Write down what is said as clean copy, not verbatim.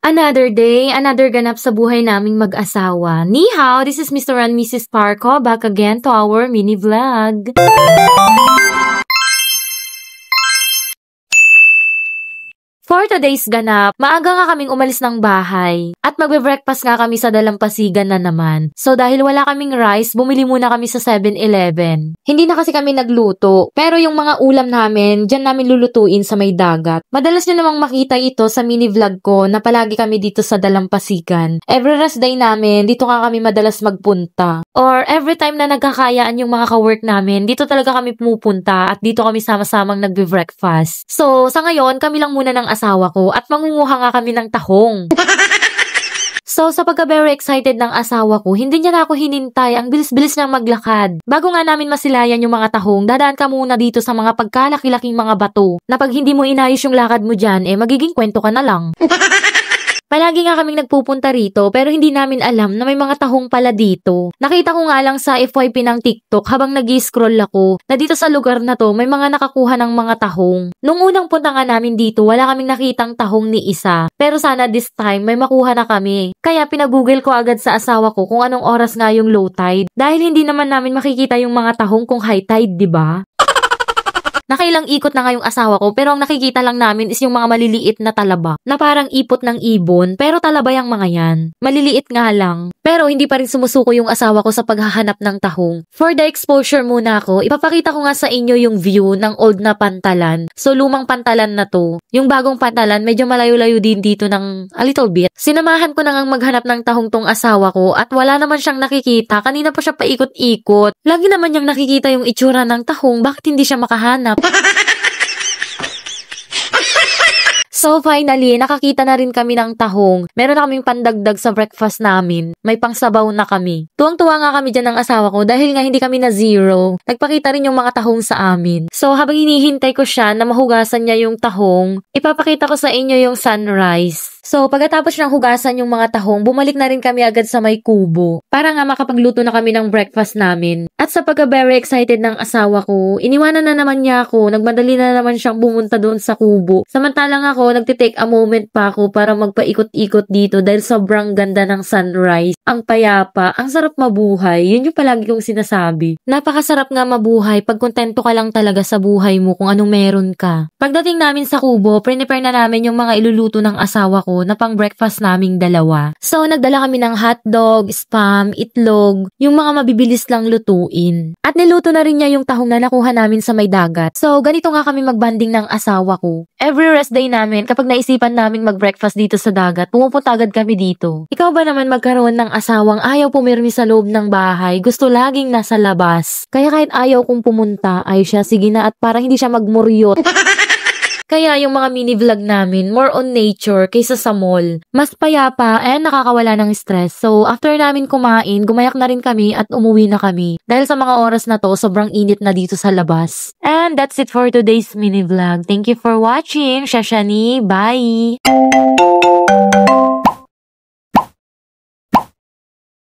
Another day, another ganap sa buhay naming mag-asawa. Ni hao, this is Mr. and Mrs. Parco back again to our mini vlog. For today's ganap, maaga nga kaming umalis ng bahay at magbe-breakfast nga kami sa dalampasigan na naman. So dahil wala kaming rice, bumili muna kami sa 7-Eleven. Hindi na kasi kami nagluto, pero yung mga ulam namin, dyan namin lulutuin sa may dagat. Madalas nyo namang makita ito sa mini vlog ko na palagi kami dito sa dalampasigan. Every rest day namin, dito nga kami madalas magpunta. Or every time na nagkakayaan yung mga ka-work namin, dito talaga kami pumupunta at dito kami sama-samang nagbe-breakfast. So sa ngayon, kami lang muna ng asawa ko at mangunguha nga kami ng tahong. So, sa pagka-very excited ng asawa ko, hindi niya na ako hinintay. Ang bilis-bilis niyang maglakad. Bago nga namin masilayan yung mga tahong, dadaan ka muna dito sa mga pagkalaki-laking mga bato na pag hindi mo inayos yung lakad mo dyan, magiging kwento ka na lang. Palagi nga kaming nagpupunta rito pero hindi namin alam na may mga tahong pala dito. Nakita ko nga lang sa FYP ng TikTok habang nag-i-scroll ako na dito sa lugar na to may mga nakakuha ng mga tahong. Nung unang punta nga namin dito wala kaming nakitang tahong ni isa. Pero sana this time may makuha na kami. Kaya pinag-google ko agad sa asawa ko kung anong oras nga yung low tide. Dahil hindi naman namin makikita yung mga tahong kung high tide, diba? Nakailang ikot na nga yung asawa ko pero ang nakikita lang namin is yung mga maliliit na talaba na parang ipot ng ibon pero talaba yung mga yan. Maliliit nga lang. Pero hindi pa rin sumusuko yung asawa ko sa paghahanap ng tahong. For the exposure muna ako, ipapakita ko nga sa inyo yung view ng old na pantalan. So lumang pantalan na to. Yung bagong pantalan medyo malayo-layo din dito ng a little bit. Sinamahan ko na nga maghanap ng tahong tong asawa ko at wala naman siyang nakikita. Kanina pa siya paikot-ikot. Lagi naman niyang nakikita yung itsura ng tahong. Bakit hindi siya makahanap? So finally, nakakita na rin kami ng tahong. Meron na kaming pandagdag sa breakfast namin. May pangsabaw na kami. Tuwang-tuwa nga kami dyan ng asawa ko dahil nga hindi kami na zero. Nagpakita rin yung mga tahong sa amin. So habang hinihintay ko siya na mahugasan niya yung tahong, ipapakita ko sa inyo yung sunrise. So pagkatapos niyang hugasan yung mga tahong, bumalik na rin kami agad sa may kubo. Para nga makapagluto na kami ng breakfast namin. At sa pagka-very excited ng asawa ko, iniwanan na naman niya ako. Nagmadali na naman siyang bumunta doon sa kubo. Samantalang ako, nagtitake a moment pa ako para magpaikot-ikot dito dahil sobrang ganda ng sunrise. Ang payapa, ang sarap mabuhay. Yun yung palagi kong sinasabi. Napakasarap nga mabuhay pag kontento ka lang talaga sa buhay mo kung anong meron ka. Pagdating namin sa kubo, prepare na namin yung mga iluluto ng asawa ko na pang breakfast naming dalawa. So, nagdala kami ng hotdog, spam, itlog, yung mga mabibilis lang lutuin. At niluto na rin niya yung tahong na nakuha namin sa may dagat. So, ganito nga kami magbanding ng asawa ko. Every rest day namin, kapag naisipan naming mag-breakfast dito sa dagat, pumupunta agad kami dito. Ikaw ba naman magkaroon ng asawang ayaw pumirmi sa loob ng bahay, gusto laging nasa labas? Kaya kahit ayaw kong pumunta, ay siya, sige na at para hindi siya magmuryot. Kaya yung mga mini vlog namin, more on nature kaysa sa mall. Mas payapa and nakakawala ng stress. So, after namin kumain, gumayak na rin kami at umuwi na kami. Dahil sa mga oras na to, sobrang init na dito sa labas. And that's it for today's mini vlog. Thank you for watching. Shashani, bye!